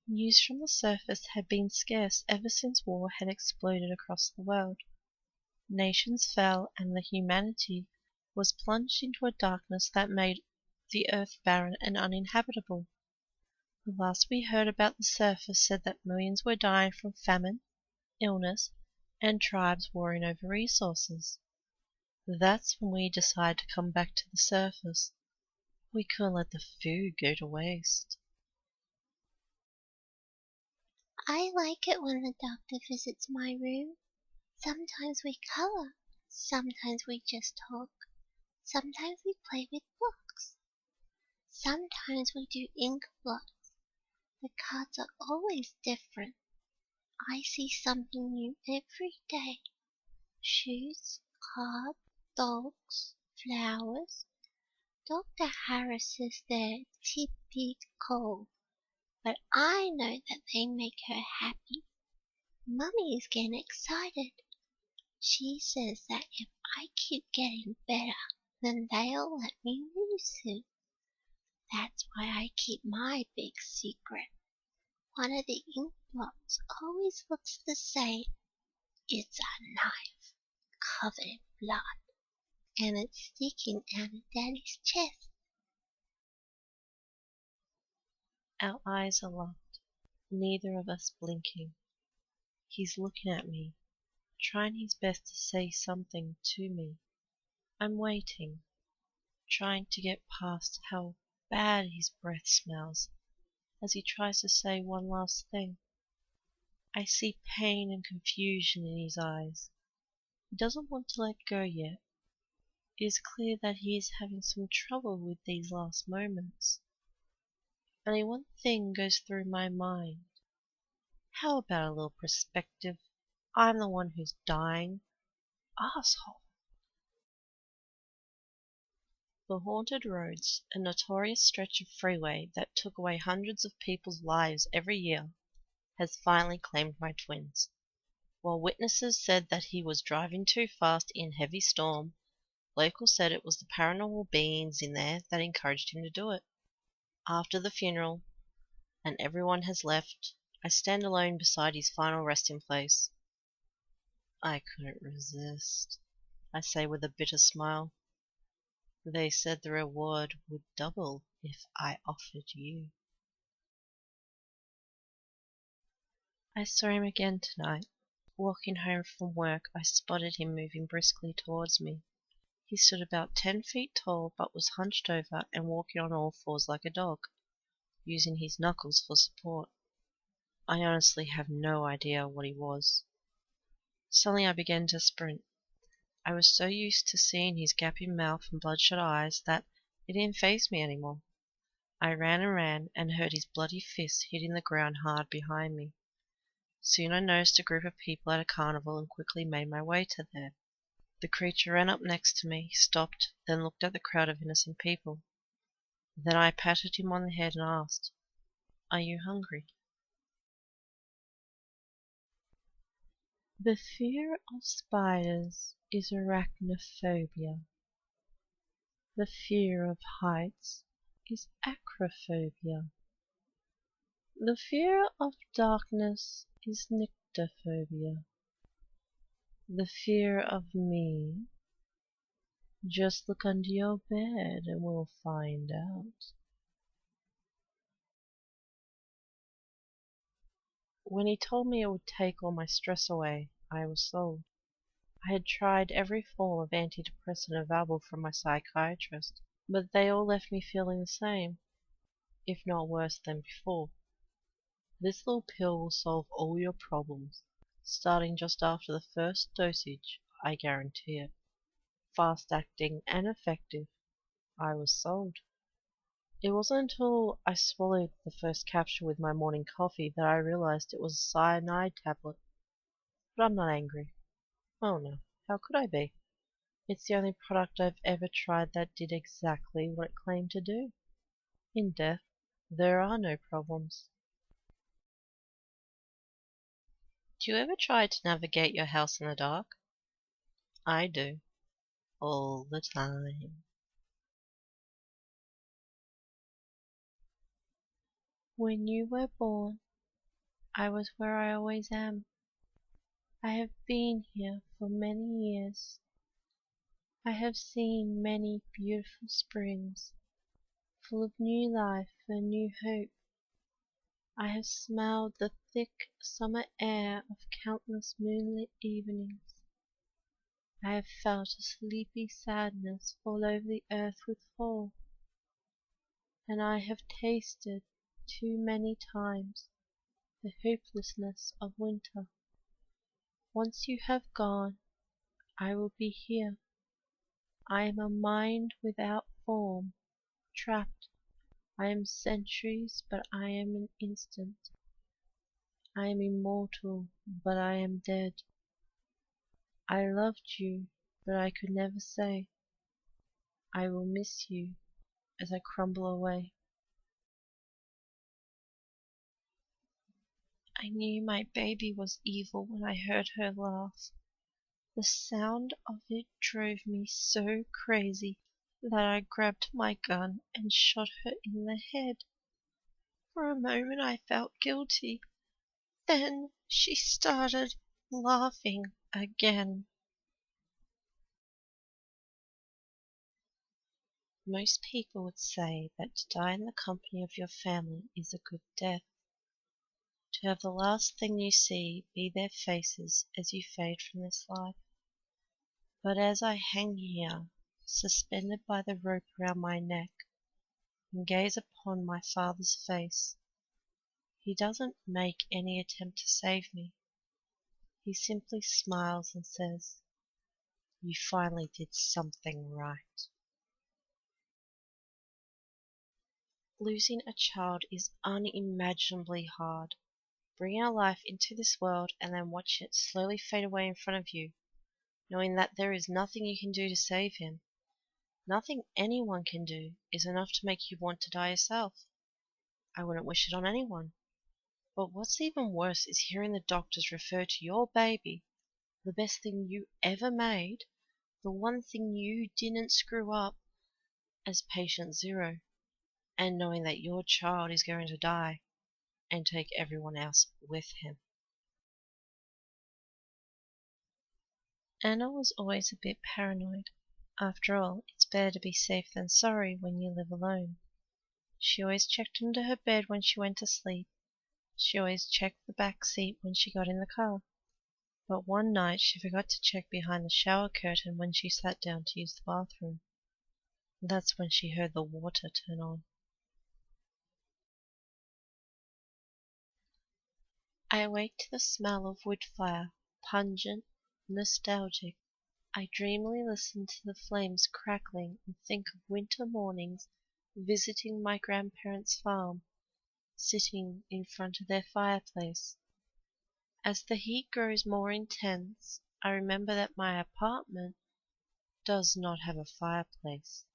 News from the surface had been scarce ever since war had exploded across the world. Nations fell, and the humanity was plunged into a darkness that made the earth barren and uninhabitable. The last we heard about the surface said that millions were dying from famine, illness, and tribes warring over resources. That's when we decided to come back to the surface. We couldn't let the food go to waste. I like it when the doctor visits my room. Sometimes we color, sometimes we just talk, sometimes we play with blocks. Sometimes we do ink blots. The cards are always different. I see something new every day. Shoes, cards, dogs, flowers. Dr. Harris says they're typical, but I know that they make her happy. Mummy is getting excited. She says that if I keep getting better, then they'll let me lose soon. That's why I keep my big secret. One of the ink blots always looks the same. It's a knife covered in blood, and it's sticking out of Daddy's chest. Our eyes are locked, neither of us blinking. He's looking at me, trying his best to say something to me. I'm waiting, trying to get past how bad his breath smells as he tries to say one last thing. I see pain and confusion in his eyes. He doesn't want to let go yet. It is clear that he is having some trouble with these last moments. Only one thing goes through my mind. How about a little perspective? I'm the one who's dying. Asshole. The haunted roads, a notorious stretch of freeway that took away hundreds of people's lives every year, has finally claimed my twins. While witnesses said that he was driving too fast in heavy storm, locals said it was the paranormal beings in there that encouraged him to do it. After the funeral, and everyone has left, I stand alone beside his final resting place. I couldn't resist, I say with a bitter smile. They said the reward would double if I offered you. I saw him again tonight. Walking home from work, I spotted him moving briskly towards me. He stood about 10 feet tall, but was hunched over and walking on all fours like a dog, using his knuckles for support. I honestly have no idea what he was. Suddenly I began to sprint. I was so used to seeing his gaping mouth and bloodshot eyes that it didn't faze me anymore. I ran and ran, and heard his bloody fists hitting the ground hard behind me. Soon I noticed a group of people at a carnival and quickly made my way to there. The creature ran up next to me, stopped, then looked at the crowd of innocent people. Then I patted him on the head and asked, "Are you hungry?" The fear of spiders is arachnophobia. The fear of heights is acrophobia. The fear of darkness is nyctophobia. The fear of me? Just look under your bed and we'll find out. When he told me it would take all my stress away, I was sold. I had tried every form of antidepressant available from my psychiatrist, but they all left me feeling the same, if not worse than before. This little pill will solve all your problems, starting just after the first dosage, I guarantee it. Fast acting and effective. I was sold. It wasn't until I swallowed the first capsule with my morning coffee that I realized it was a cyanide tablet. But I'm not angry. Oh no, how could I be? It's the only product I've ever tried that did exactly what it claimed to do. In death, there are no problems. Do you ever try to navigate your house in the dark? I do. All the time. When you were born, I was where I always am. I have been here for many years. I have seen many beautiful springs, full of new life and new hope. I have smelled the thick summer air of countless moonlit evenings. I have felt a sleepy sadness fall over the earth with fall, and I have tasted too many times the hopelessness of winter. Once you have gone, I will be here. I am a mind without form, trapped. I am centuries, but I am an instant. I am immortal, but I am dead. I loved you, but I could never say, I will miss you as I crumble away. I knew my baby was evil when I heard her laugh. The sound of it drove me so crazy that I grabbed my gun and shot her in the head. For a moment I felt guilty. Then she started laughing again. Most people would say that to die in the company of your family is a good death. To have the last thing you see be their faces as you fade from this life. But as I hang here, suspended by the rope around my neck, and gaze upon my father's face, he doesn't make any attempt to save me. He simply smiles and says, "You finally did something right." Losing a child is unimaginably hard. Bringing a life into this world and then watching it slowly fade away in front of you, knowing that there is nothing you can do to save him, nothing anyone can do, is enough to make you want to die yourself. I wouldn't wish it on anyone. But what's even worse is hearing the doctors refer to your baby, the best thing you ever made, the one thing you didn't screw up, as patient zero, and knowing that your child is going to die and take everyone else with him. Anna was always a bit paranoid. After all, it's better to be safe than sorry when you live alone. She always checked under her bed when she went to sleep. She always checked the back seat when she got in the car. But one night she forgot to check behind the shower curtain when she sat down to use the bathroom. That's when she heard the water turn on. I awake to the smell of wood fire, pungent, nostalgic. I dreamily listen to the flames crackling and think of winter mornings visiting my grandparents' farm, sitting in front of their fireplace. As the heat grows more intense, I remember that my apartment does not have a fireplace.